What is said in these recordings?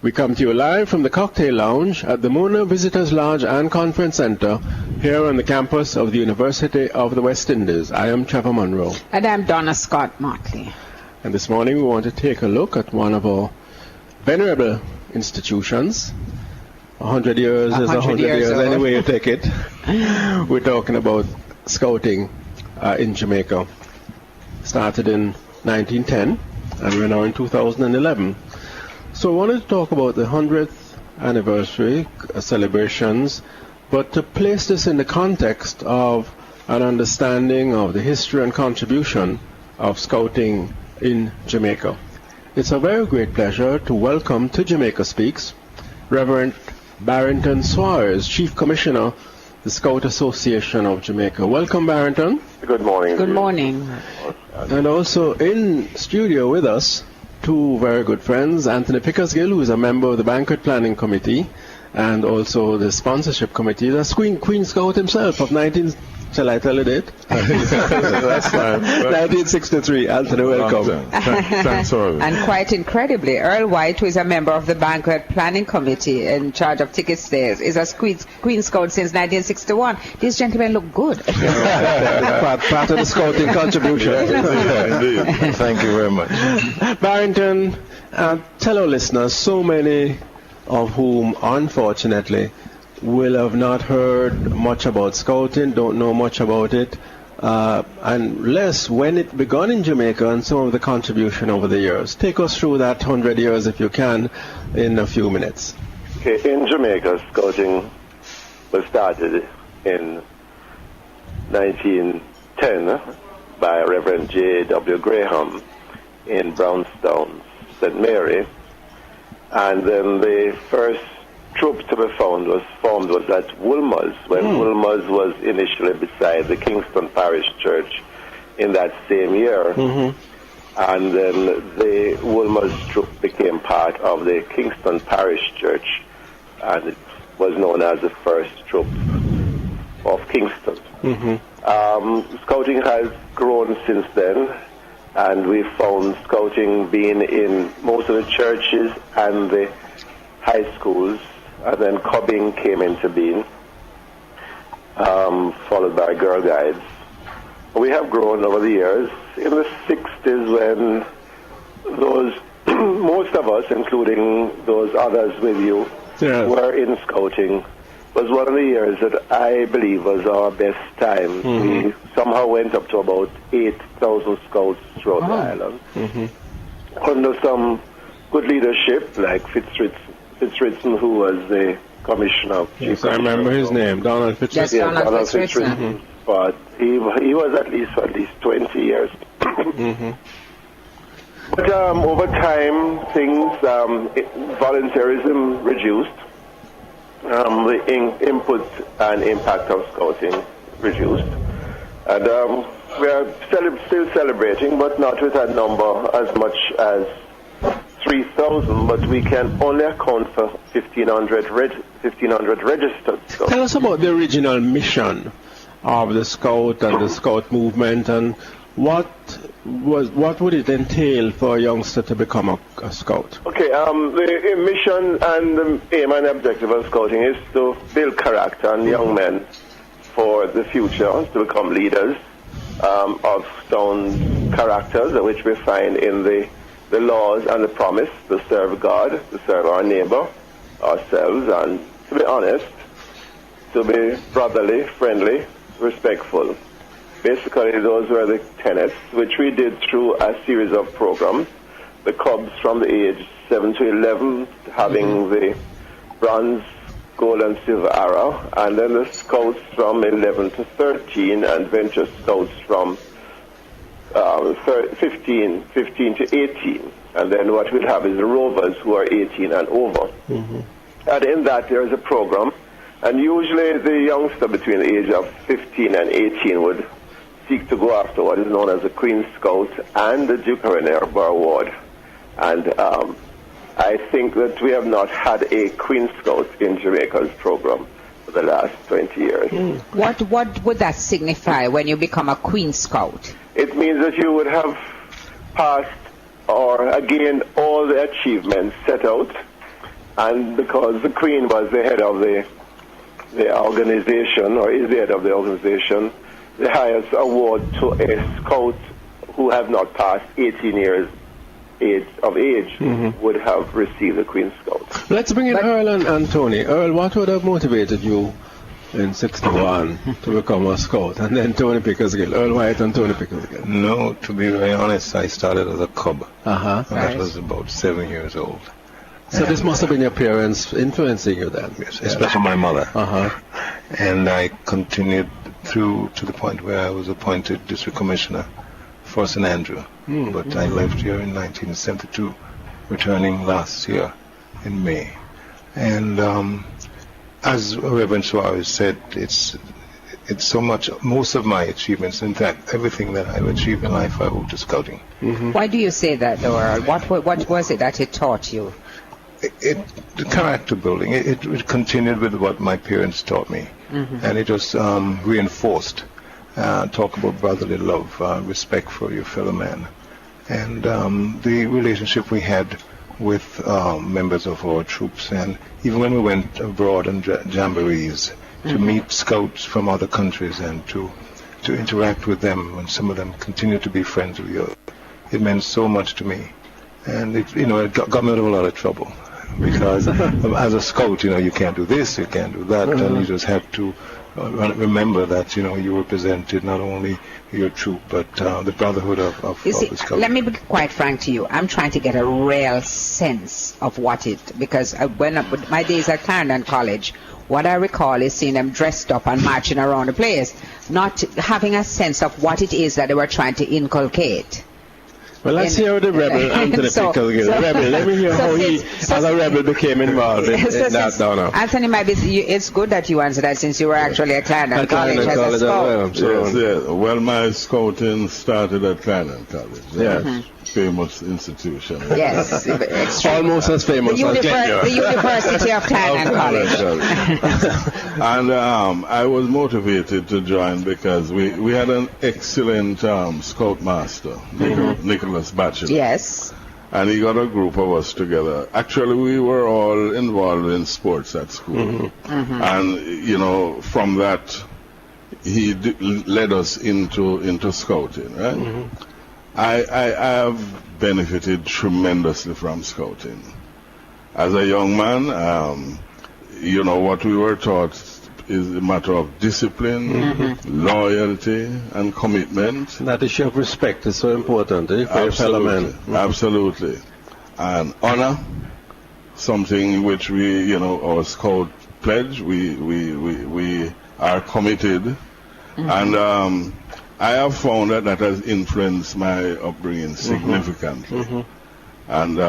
We come to you live from the Cocktail Lounge at the Mona Visitors Lodge and Conference Center here on the campus of the University of the West Indies. I am Trevor Monroe. And I'm Donna Scott Motley. And this morning we want to take a look at one of our venerable institutions. 100 years is 100 years anyway you take it. We're talking about Scouting in Jamaica. Started in 1910 and we're now in 2011. So I wanted to talk about the 100th anniversary celebrations, but to place this in the context of an understanding of the history and contribution of Scouting in Jamaica. It's a very great pleasure to welcome to Jamaica Speaks Reverend Barrington Suarez, Chief Commissioner, the Scout Association of Jamaica. Welcome, Barrington. Good morning. Good morning. And also in studio with us, two very good friends, Anthony Pickersgill, who is a member of the Banquet Planning Committee and also the Sponsorship Committee. That's Queen Scout himself of shall I tell you it? That's fine. 1963. Anthony, welcome. Thanks, And quite incredibly, Earl White, who is a member of the Banquet Planning Committee in charge of ticket sales, is a Queen Scout since 1961. These gentlemen look good. part of the Scouting contribution. Yeah, indeed. Thank you very much. Barrington, tell our listeners, so many of whom, unfortunately, will have not heard much about Scouting, don't know much about it, unless when it began in Jamaica and some of the contribution over the years. Take us through that 100 years, if you can, in a few minutes. Okay, in Jamaica, Scouting was started in 1910 by Reverend J.W. Graham in Brownstown, St. Mary, and then the first troop to be formed was at Woolmer's, when Woolmer's was initially beside the Kingston Parish Church in that same year. And then the Woolmer's troop became part of the Kingston Parish Church, and it was known as the first troop of Kingston. Scouting has grown since then, and we found Scouting being in most of the churches and the high schools. And then Cubbing came into being, followed by Girl Guides. We have grown over the years. In the 60s, when those, most of us, including those others with you, were in Scouting, was one of the years that I believe was our best time. We somehow went up to about 8,000 scouts throughout the island. Under some good leadership, like Fitzridson, who was the commissioner. Yes, I remember his name, Donald Fitzridson. Yes, Donald Fitzridson. But he was at least for 20 years. But over time, things, volunteerism reduced. The input and impact of Scouting reduced. And we are still celebrating, but not with that number as much as 3,000, but we can only account for 1,500 registered scouts. Tell us about the original mission of the Scout and the Scout movement, and what would it entail for a youngster to become a Scout? Okay, the mission and the aim and objective of Scouting is to build character in young men for the future, to become leaders of sound characters, which we find in the laws and the promise to serve God, to serve our neighbor, ourselves, and to be honest, to be brotherly, friendly, respectful. Basically, those were the tenets, which we did through a series of programs. The Cubs from the age 7 to 11, having the bronze, gold, and silver arrow, and then the Scouts from 11 to 13, and Venture Scouts from 15 to 18, and then what we'll have is the Rovers, who are 18 and over. And in that there is a program, and usually the youngster between the age of 15 and 18 would seek to go after what is known as the Queen Scout and the Duke Bar Award. And I think that we have not had a Queen Scout in Jamaica's program for the last 20 years. What would that signify when you become a Queen Scout? It means that you would have passed or gained all the achievements set out And because the Queen was the head of the organization, or is the head of the organization, the highest award to a scout who have not passed 18 years of age would have received the Queen's Scout. Let's bring in Earl and Tony. Earl, what would have motivated you in 61 to become a scout? And then Tony Pickersgill, Earl White and Tony Pickersgill. No, to be very honest, I started as a cub. Uh-huh. And that was about 7 years old. So this must have been your parents influencing you then? Yes, especially my mother. Uh-huh. And I continued through to the point where I was appointed district commissioner for St. Andrew. But I left here in 1972, returning last year in May. And as Reverend Suarez said, it's so much, most of my achievements, in fact, everything that I've achieved in life, I owe to scouting. Why do you say that, Earl? What was it that it taught you? The character building, it continued with what my parents taught me. And it was reinforced. Talk about brotherly love, respect for your fellow man. And the relationship we had with members of our troops, and even when we went abroad on jamborees to meet scouts from other countries and to interact with them, and some of them continue to be friends with you, it meant so much to me. And it got me out of a lot of trouble, because as a scout, you can't do this, you can't do that, and you just have to remember that you represented not only your troop but the brotherhood of the scouts. Let me be quite frank to you. I'm trying to get a real sense of because when my days at Clarendon College, what I recall is seeing them dressed up and marching around the place, not having a sense of what it is that they were trying to inculcate. Well, let's hear the rebel, Anthony Pickersgill. Rebel, let me hear how he, as a rebel, became involved in that down. Anthony, it's good that you answered that, since you were actually at Clarendon College as a scout. Yes. Well, my scouting started at Clarendon College. Yes. Famous institution. Yes, almost as famous as the University of Clarendon College. And I was motivated to join because we had an excellent scoutmaster, Nicholas Batchelor. Yes. And he got a group of us together. Actually, we were all involved in sports at school. And, from that, he led us into scouting, right? I have benefited tremendously from scouting. As a young man, what we were taught is a matter of discipline, loyalty, and commitment. That issue of respect is so important, for your fellow men. Absolutely. And honor, something which we, our scout pledge, we are committed. And I have found that has influenced my upbringing significantly. And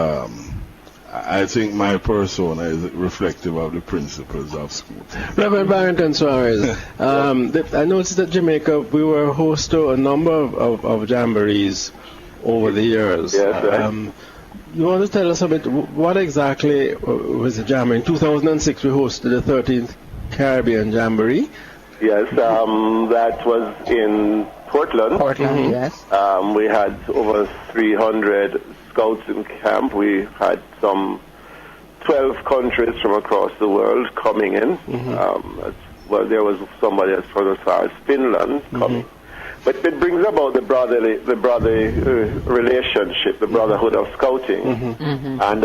I think my persona is reflective of the principles of school. Reverend Barrington Suarez, I noticed that Jamaica, we were host to a number of jamborees over the years. Yes, right. You want to tell us a bit, what exactly was the jamboree? In 2006, we hosted the 13th Caribbean Jamboree. Yes, that was in Portland. Yes. We had over 300 scouts in camp. We had some 12 countries from across the world coming in. Well, there was somebody as far as Finland coming. But it brings about the brotherly relationship, the brotherhood of scouting. And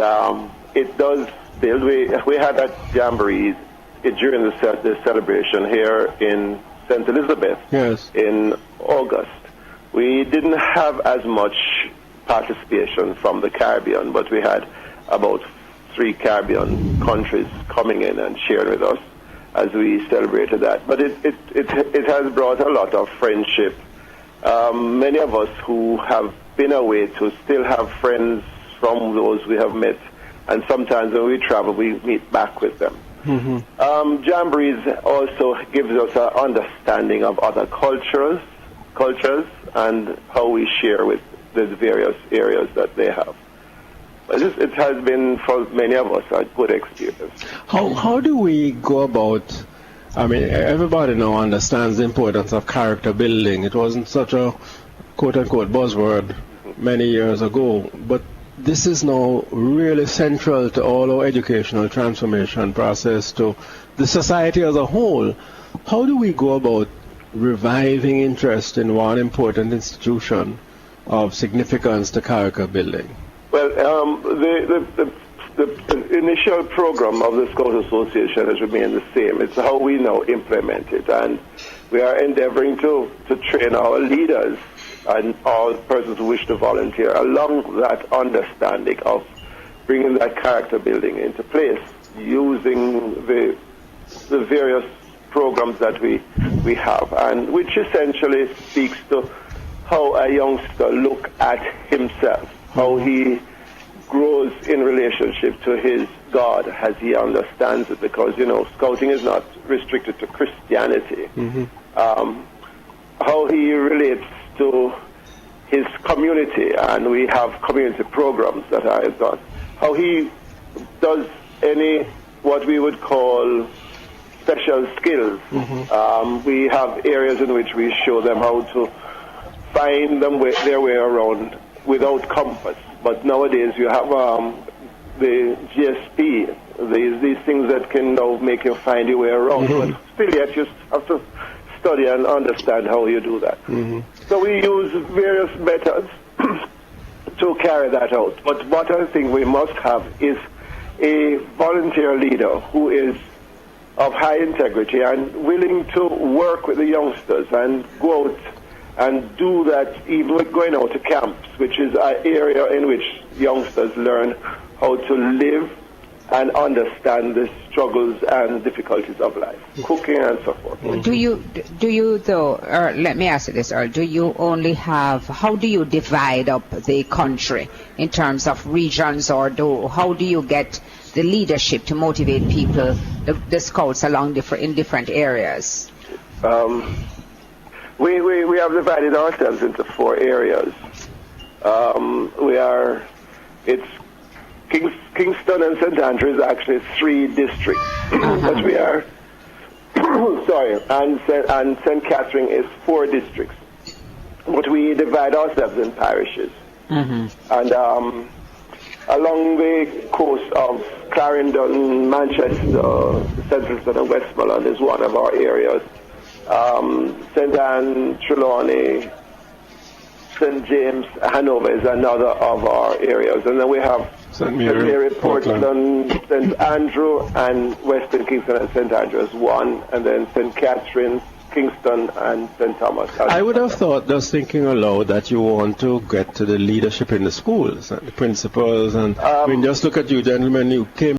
it does build. We had that jamboree during the celebration here in St. Elizabeth in August. We didn't have as much participation from the Caribbean, but we had about 3 Caribbean countries coming in and sharing with us as we celebrated that. But it has brought a lot of friendship. Many of us who have been away to still have friends from those we have met, and sometimes when we travel, we meet back with them. Jamborees also gives us an understanding of other cultures and how we share with the various areas that they have. But it has been, for many of us, a good experience. How do we go about, everybody now understands the importance of character building. It wasn't such a quote-unquote buzzword many years ago, but this is now really central to all our educational transformation process, to the society as a whole. How do we go about reviving interest in one important institution of significance to character building? Well, the initial program of the Scout Association has remained the same. It's how we now implement it, and we are endeavoring to train our leaders and all persons who wish to volunteer along that understanding of bringing that character building into place, using the various programs that we have, and which essentially speaks to how a youngster look at himself, how he grows in relationship to his God as he understands it, because, scouting is not restricted to Christianity. How he relates to his community, and we have community programs that I've done. How he does any what we would call special skills. We have areas in which we show them how to find their way around without compass. But nowadays you have the GSP, these things that can now make you find your way around. But still yet you have to study and understand how you do that. So we use various methods to carry that out. But what I think we must have is a volunteer leader who is of high integrity and willing to work with the youngsters and go out and do that, even going out to camps, which is an area in which youngsters learn how to live and understand the struggles and difficulties of life, cooking and so forth. Do you though, or let me ask you this, or do you only have, how do you divide up the country in terms of regions, or how do you get the leadership to motivate people, the scouts along in different areas? We have divided ourselves into 4 areas. It's Kingston and St. Andrew is actually 3 districts, but we are, and St. Catherine is 4 districts, but we divide ourselves in parishes. And along the coast of Clarendon, Manchester, Centralton and Westmoreland is one of our areas. St. Anne, Trelawney, St. James, Hanover is another of our areas. And then we have St. Mary, Portland, St. Andrew, and Western Kingston and St. Andrew is one, and then St. Catherine, Kingston, and St. Thomas. I would have thought, just thinking aloud, that you want to get to the leadership in the schools, and the principals, and just look at you gentlemen, you came